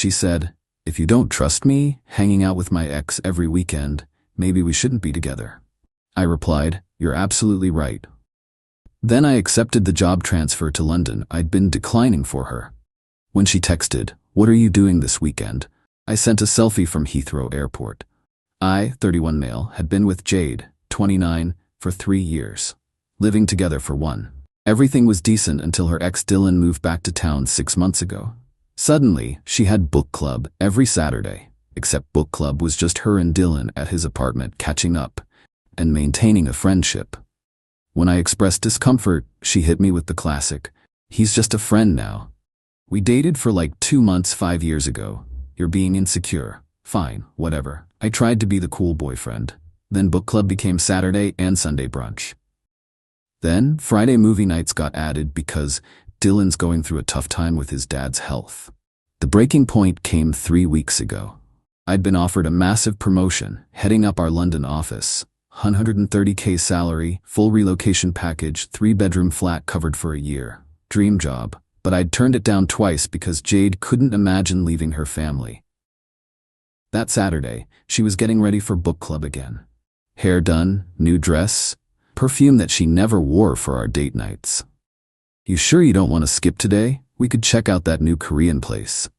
She said, "If you don't trust me, hanging out with my ex every weekend, maybe we shouldn't be together." I replied, "You're absolutely right." Then I accepted the job transfer to London I'd been declining for her. When she texted, "What are you doing this weekend?" I sent a selfie from Heathrow Airport. I, 31 male, had been with Jade, 29, for 3 years, living together for 1. Everything was decent until her ex Dylan moved back to town 6 months ago. Suddenly, she had book club every Saturday, except book club was just her and Dylan at his apartment catching up and maintaining a friendship. When I expressed discomfort, she hit me with the classic, "He's just a friend now. We dated for like 2 months 5 years ago. You're being insecure. Fine, whatever." I tried to be the cool boyfriend. Then book club became Saturday and Sunday brunch. Then Friday movie nights got added because Dylan's going through a tough time with his dad's health. The breaking point came 3 weeks ago. I'd been offered a massive promotion, heading up our London office. 130K salary, full relocation package, 3-bedroom flat covered for a year. Dream job. But I'd turned it down twice because Jade couldn't imagine leaving her family. That Saturday, she was getting ready for book club again. Hair done, new dress, perfume that she never wore for our date nights. "You sure you don't want to skip today? We could check out that new Korean place."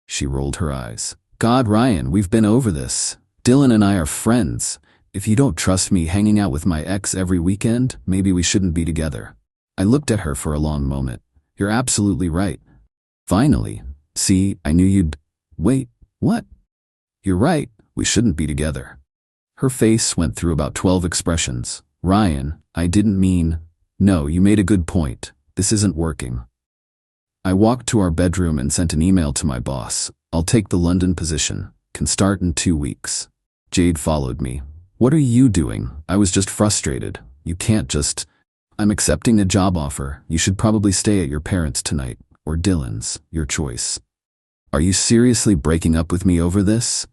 She rolled her eyes. "God, Ryan, we've been over this. Dylan and I are friends. If you don't trust me hanging out with my ex every weekend, maybe we shouldn't be together." I looked at her for a long moment. "You're absolutely right." "Finally. See, I knew you'd—" "Wait, what?" "You're right, we shouldn't be together." Her face went through about 12 expressions. "Ryan, I didn't mean—" "No, you made a good point. This isn't working." I walked to our bedroom and sent an email to my boss. "I'll take the London position. Can start in 2 weeks. Jade followed me. "What are you doing?" I was just frustrated. "You can't just—" "I'm accepting a job offer. You should probably stay at your parents' tonight, or Dylan's, your choice." "Are you seriously breaking up with me over this?"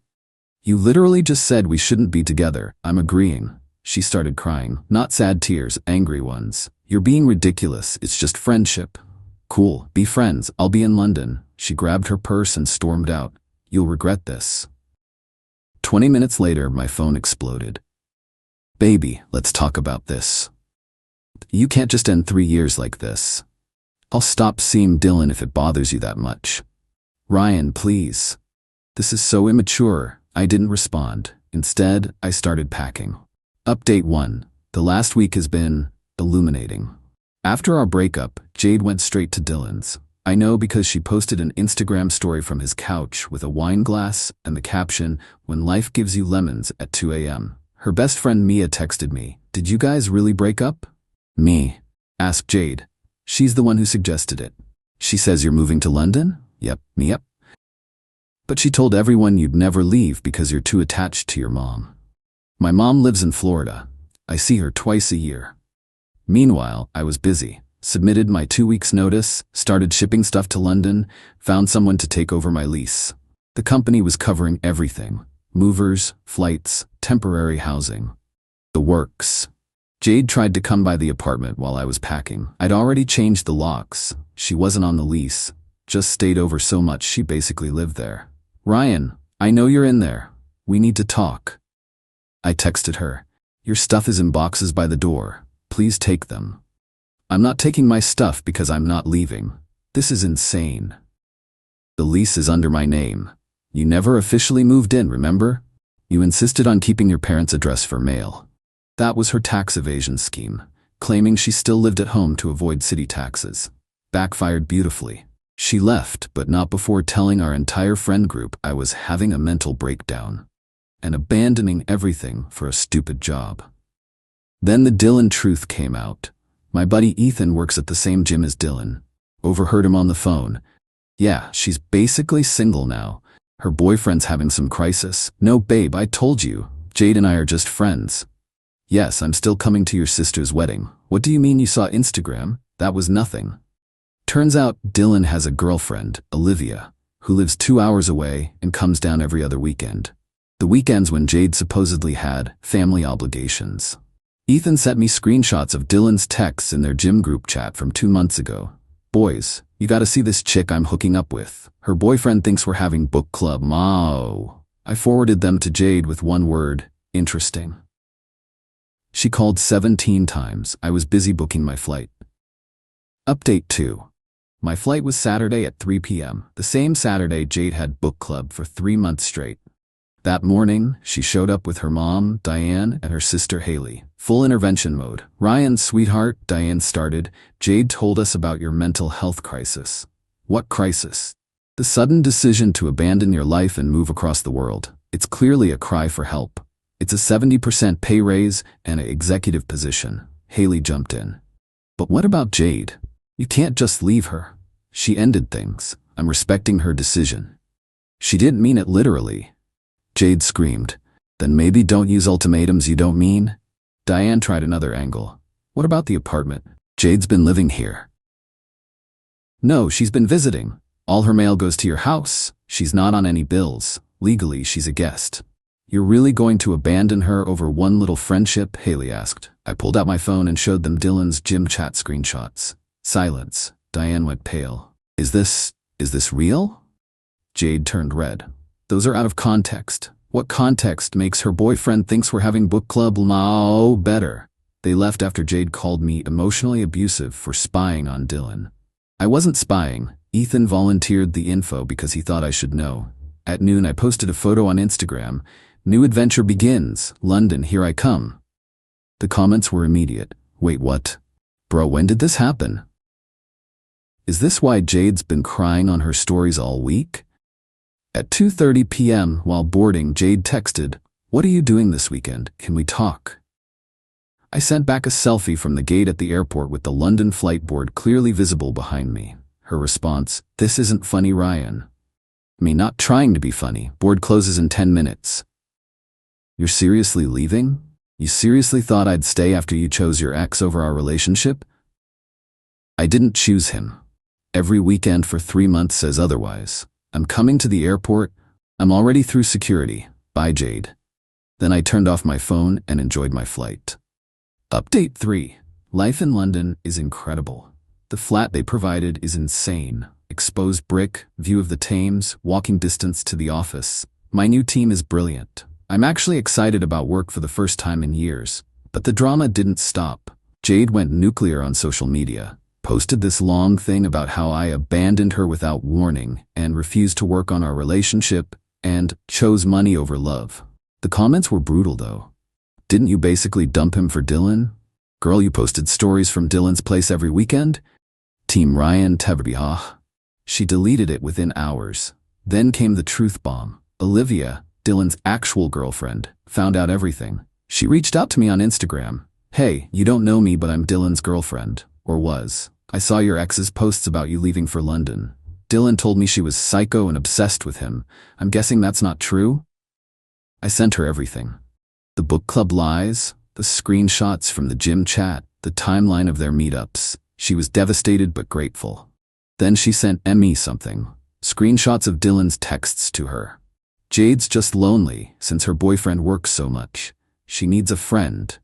"You literally just said we shouldn't be together." "I'm agreeing." She started crying, not sad tears, angry ones. "You're being ridiculous. It's just friendship." "Cool, be friends. I'll be in London." She grabbed her purse and stormed out. "You'll regret this." 20 minutes later, my phone exploded. "Baby, let's talk about this. You can't just end 3 years like this. I'll stop seeing Dylan if it bothers you that much." "Ryan, please." "This is so immature." I didn't respond. Instead, I started packing. Update 1. The last week has been illuminating. After our breakup, Jade went straight to Dylan's. I know because she posted an Instagram story from his couch with a wine glass and the caption, "When life gives you lemons," at 2 a.m. Her best friend Mia texted me, "Did you guys really break up?" "Me?" asked Jade. "She's the one who suggested it." "She says you're moving to London?" "Yep, me yep." "But she told everyone you'd never leave because you're too attached to your mom." "My mom lives in Florida. I see her twice a year." Meanwhile, I was busy. Submitted my 2 weeks notice, started shipping stuff to London, found someone to take over my lease. The company was covering everything. Movers, flights, temporary housing. The works. Jade tried to come by the apartment while I was packing. I'd already changed the locks. She wasn't on the lease. Just stayed over so much she basically lived there. "Ryan, I know you're in there. We need to talk." I texted her. "Your stuff is in boxes by the door. Please take them." "I'm not taking my stuff because I'm not leaving. This is insane. The lease is under my name. You never officially moved in, remember? You insisted on keeping your parents' address for mail." That was her tax evasion scheme, claiming she still lived at home to avoid city taxes. Backfired beautifully. She left, but not before telling our entire friend group I was having a mental breakdown and abandoning everything for a stupid job. Then the Dylan truth came out. My buddy Ethan works at the same gym as Dylan. Overheard him on the phone. "Yeah, she's basically single now. Her boyfriend's having some crisis." "No, babe, I told you. Jade and I are just friends." "Yes, I'm still coming to your sister's wedding." "What do you mean you saw Instagram? That was nothing." Turns out Dylan has a girlfriend, Olivia, who lives 2 hours away and comes down every other weekend. The weekends when Jade supposedly had family obligations. Ethan sent me screenshots of Dylan's texts in their gym group chat from 2 months ago. "Boys, You gotta see this chick I'm hooking up with. Her boyfriend thinks we're having book club. Mao. I forwarded them to Jade with one word, interesting. She called 17 times. I was busy booking my flight. Update 2. My flight was Saturday at 3 p.m. The same Saturday Jade had book club for 3 months straight. That morning, she showed up with her mom, Diane, and her sister Haley. Full intervention mode. Ryan, sweetheart, Diane started. Jade told us about your mental health crisis. What crisis? The sudden decision to abandon your life and move across the world. It's clearly a cry for help. It's a 70% pay raise and an executive position. Haley jumped in. But what about Jade? You can't just leave her. She ended things. I'm respecting her decision. She didn't mean it literally. Jade screamed. Then maybe don't use ultimatums you don't mean? Diane tried another angle. What about the apartment? Jade's been living here. No, she's been visiting. All her mail goes to your house. She's not on any bills. Legally, she's a guest. You're really going to abandon her over one little friendship? Haley asked. I pulled out my phone and showed them Dylan's gym chat screenshots. Silence. Diane went pale. Is this real? Jade turned red. Those are out of context. What context makes her boyfriend thinks we're having book club? Oh, better. They left after Jade called me emotionally abusive for spying on Dylan. I wasn't spying. Ethan volunteered the info because he thought I should know. At noon, I posted a photo on Instagram. New adventure begins. London, here I come. The comments were immediate. Wait, what? Bro, when did this happen? Is this why Jade's been crying on her stories all week? At 2:30 p.m. while boarding, Jade texted, "What are you doing this weekend? Can we talk?" I sent back a selfie from the gate at the airport with the London flight board clearly visible behind me. Her response, "This isn't funny, Ryan." Me not trying to be funny. Board closes in 10 minutes. You're seriously leaving? You seriously thought I'd stay after you chose your ex over our relationship? I didn't choose him. Every weekend for 3 months says otherwise. I'm coming to the airport. I'm already through security. Bye, Jade. Then I turned off my phone and enjoyed my flight. Update 3. Life in London is incredible. The flat they provided is insane. Exposed brick, view of the Thames, walking distance to the office. My new team is brilliant. I'm actually excited about work for the first time in years. But the drama didn't stop. Jade went nuclear on social media. Posted this long thing about how I abandoned her without warning and refused to work on our relationship and chose money over love. The comments were brutal though. Didn't you basically dump him for Dylan? Girl, you posted stories from Dylan's place every weekend? Team Ryan Tevrbihah. She deleted it within hours. Then came the truth bomb. Olivia, Dylan's actual girlfriend, found out everything. She reached out to me on Instagram. Hey, you don't know me, but I'm Dylan's girlfriend. Or was. I saw your ex's posts about you leaving for London. Dylan told me she was psycho and obsessed with him. I'm guessing that's not true? I sent her everything. The book club lies, the screenshots from the gym chat, the timeline of their meetups. She was devastated but grateful. Then she sent Emmy something. Screenshots of Dylan's texts to her. Jade's just lonely since her boyfriend works so much. She needs a friend.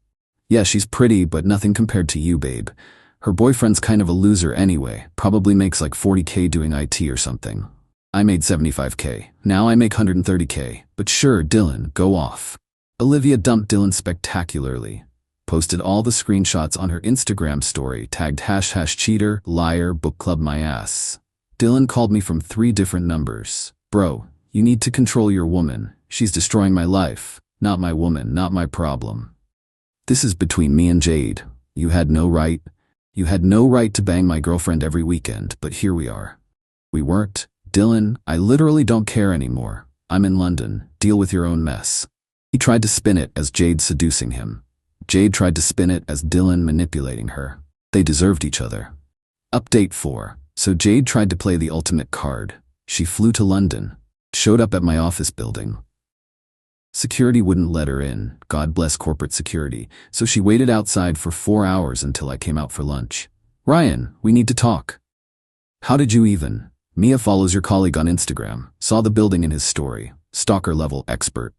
Yeah, she's pretty, but nothing compared to you, babe. Her boyfriend's kind of a loser anyway, probably makes like 40K doing IT or something. I made 75K, now I make 130K, but sure, Dylan, go off. Olivia dumped Dylan spectacularly. Posted all the screenshots on her Instagram story, tagged # cheater, liar, book club my ass. Dylan called me from 3 different numbers. Bro, you need to control your woman. She's destroying my life. Not my woman, not my problem. This is between me and Jade. You had no right. You had no right to bang my girlfriend every weekend, but here we are. We weren't. Dylan, I literally don't care anymore. I'm in London. Deal with your own mess. He tried to spin it as Jade seducing him. Jade tried to spin it as Dylan manipulating her. They deserved each other. Update 4. So Jade tried to play the ultimate card. She flew to London. Showed up at my office building. Security wouldn't let her in, God bless corporate security, so she waited outside for 4 hours until I came out for lunch. Ryan, we need to talk. How did you even? Mia follows your colleague on Instagram, saw the building in his story, stalker level expert.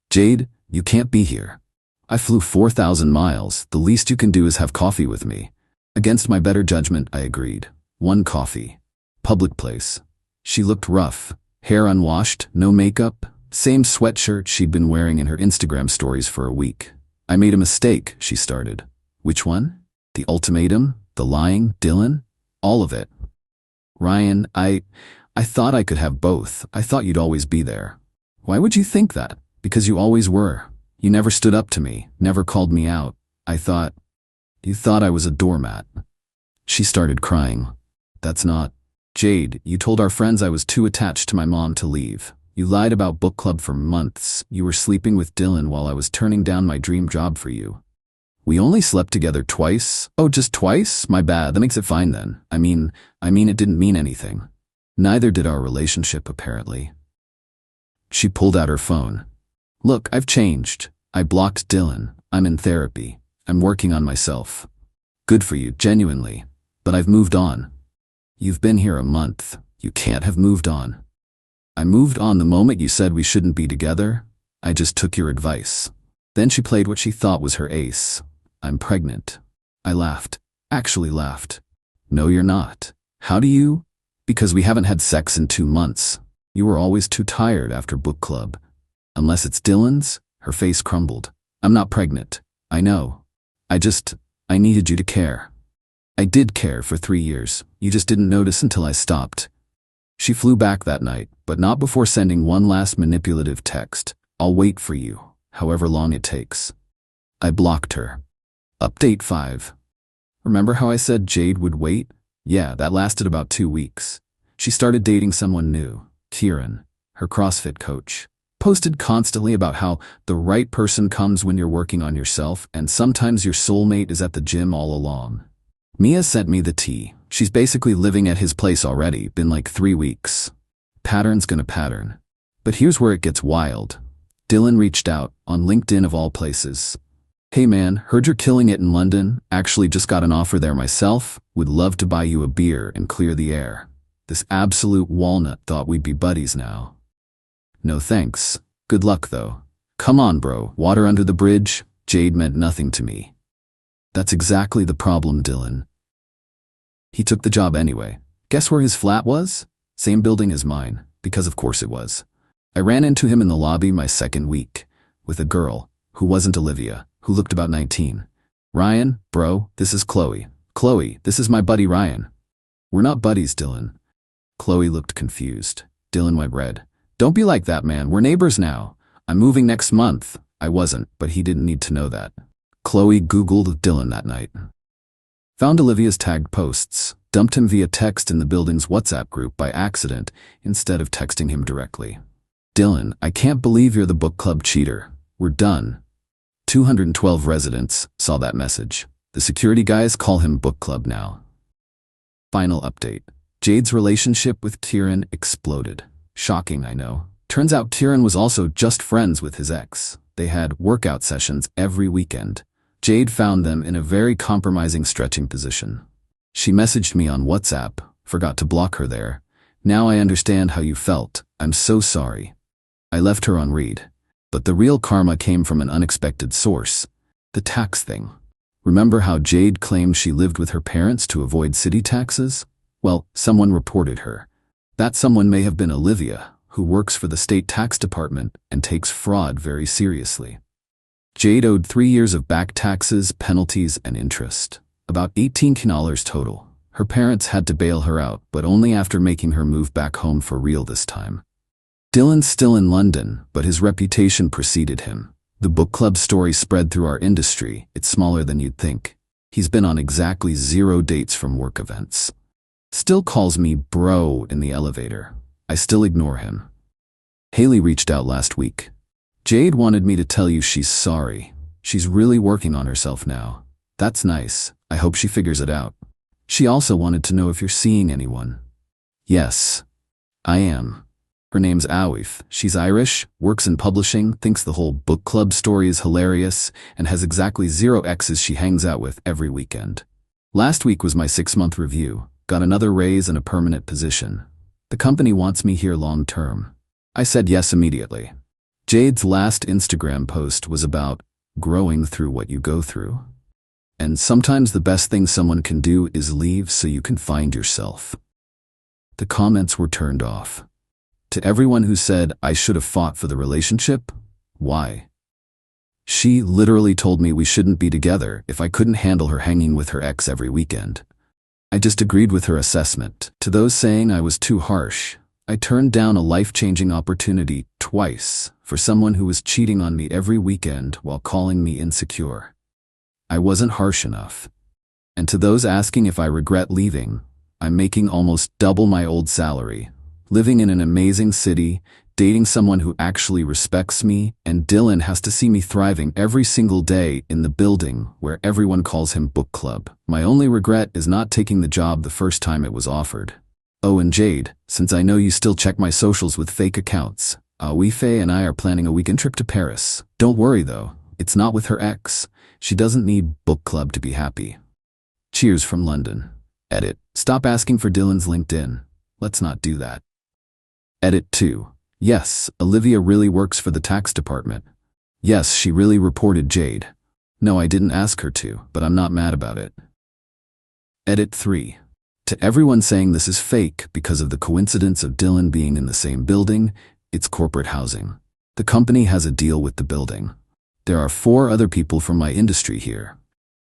Jade, you can't be here. I flew 4,000 miles, the least you can do is have coffee with me. Against my better judgment, I agreed. One coffee. Public place. She looked rough. Hair unwashed, no makeup, same sweatshirt she'd been wearing in her Instagram stories for a week. I made a mistake, she started. Which one? The ultimatum? The lying? Dylan? All of it. Ryan, I thought I could have both. I thought you'd always be there. Why would you think that? Because you always were. You never stood up to me, never called me out. You thought I was a doormat. She started crying. That's not. Jade, you told our friends I was too attached to my mom to leave. You lied about book club for months. You were sleeping with Dylan while I was turning down my dream job for you. We only slept together twice? Oh, just twice? My bad, that makes it fine then. I mean it didn't mean anything. Neither did our relationship, apparently. She pulled out her phone. Look, I've changed. I blocked Dylan. I'm in therapy. I'm working on myself. Good for you, genuinely. But I've moved on. You've been here a month. You can't have moved on. I moved on the moment you said we shouldn't be together. I just took your advice. Then she played what she thought was her ace. I'm pregnant. I laughed. Actually laughed. No, you're not. How do you? Because we haven't had sex in 2 months. You were always too tired after book club. Unless it's Dylan's? Her face crumbled. I'm not pregnant. I know. I needed you to care. I did care for 3 years. You just didn't notice until I stopped. She flew back that night, but not before sending one last manipulative text. I'll wait for you, however long it takes. I blocked her. Update 5. Remember how I said Jade would wait? Yeah, that lasted about 2 weeks. She started dating someone new, Kieran, her CrossFit coach. Posted constantly about how the right person comes when you're working on yourself, and sometimes your soulmate is at the gym all along. Mia sent me the tea. She's basically living at his place already, been like 3 weeks. Pattern's gonna pattern. But here's where it gets wild. Dylan reached out, on LinkedIn of all places. Hey man, heard you're killing it in London, actually just got an offer there myself, would love to buy you a beer and clear the air. This absolute walnut thought we'd be buddies now. No thanks. Good luck though. Come on bro, water under the bridge? Jade meant nothing to me. That's exactly the problem, Dylan. He took the job anyway. Guess where his flat was? Same building as mine, because of course it was. I ran into him in the lobby my second week, with a girl, who wasn't Olivia, who looked about 19. Ryan, bro, this is Chloe. Chloe, this is my buddy Ryan. We're not buddies, Dylan. Chloe looked confused. Dylan went red. Don't be like that, man. We're neighbors now. I'm moving next month. I wasn't, but he didn't need to know that. Chloe Googled Dylan that night. Found Olivia's tagged posts, dumped him via text in the building's WhatsApp group by accident instead of texting him directly. Dylan, I can't believe you're the book club cheater. We're done. 212 residents saw that message. The security guys call him book club now. Final update. Jade's relationship with Kieran exploded. Shocking, I know. Turns out Kieran was also just friends with his ex. They had workout sessions every weekend. Jade found them in a very compromising stretching position. She messaged me on WhatsApp, forgot to block her there. Now I understand how you felt. I'm so sorry. I left her on read. But the real karma came from an unexpected source. The tax thing. Remember how Jade claimed she lived with her parents to avoid city taxes? Well, someone reported her. That someone may have been Olivia, who works for the state tax department and takes fraud very seriously. Jade owed 3 years of back taxes, penalties, and interest. About $18 total. Her parents had to bail her out, but only after making her move back home for real this time. Dylan's still in London, but his reputation preceded him. The book club story spread through our industry. It's smaller than you'd think. He's been on exactly 0 dates from work events. Still calls me bro in the elevator. I still ignore him. Haley reached out last week. Jade wanted me to tell you she's sorry. She's really working on herself now. That's nice. I hope she figures it out. She also wanted to know if you're seeing anyone. Yes, I am. Her name's Awif. She's Irish, works in publishing, thinks the whole book club story is hilarious, and has exactly 0 exes she hangs out with every weekend. Last week was my 6-month review. Got another raise and a permanent position. The company wants me here long term. I said yes immediately. Jade's last Instagram post was about growing through what you go through. And sometimes the best thing someone can do is leave so you can find yourself. The comments were turned off. To everyone who said I should have fought for the relationship, why? She literally told me we shouldn't be together if I couldn't handle her hanging with her ex every weekend. I just agreed with her assessment. To those saying I was too harsh, I turned down a life-changing opportunity twice for someone who was cheating on me every weekend while calling me insecure. I wasn't harsh enough. And to those asking if I regret leaving, I'm making almost double my old salary, living in an amazing city, dating someone who actually respects me, and Dylan has to see me thriving every single day in the building where everyone calls him book club. My only regret is not taking the job the first time it was offered. Oh, and Jade, since I know you still check my socials with fake accounts, Faye and I are planning a weekend trip to Paris. Don't worry though, it's not with her ex. She doesn't need book club to be happy. Cheers from London. Edit. Stop asking for Dylan's LinkedIn. Let's not do that. Edit 2. Yes, Olivia really works for the tax department. Yes, she really reported Jade. No, I didn't ask her to, but I'm not mad about it. Edit 3. To everyone saying this is fake because of the coincidence of Dylan being in the same building, it's corporate housing. The company has a deal with the building. There are 4 other people from my industry here.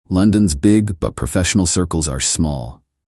London's big, but professional circles are small.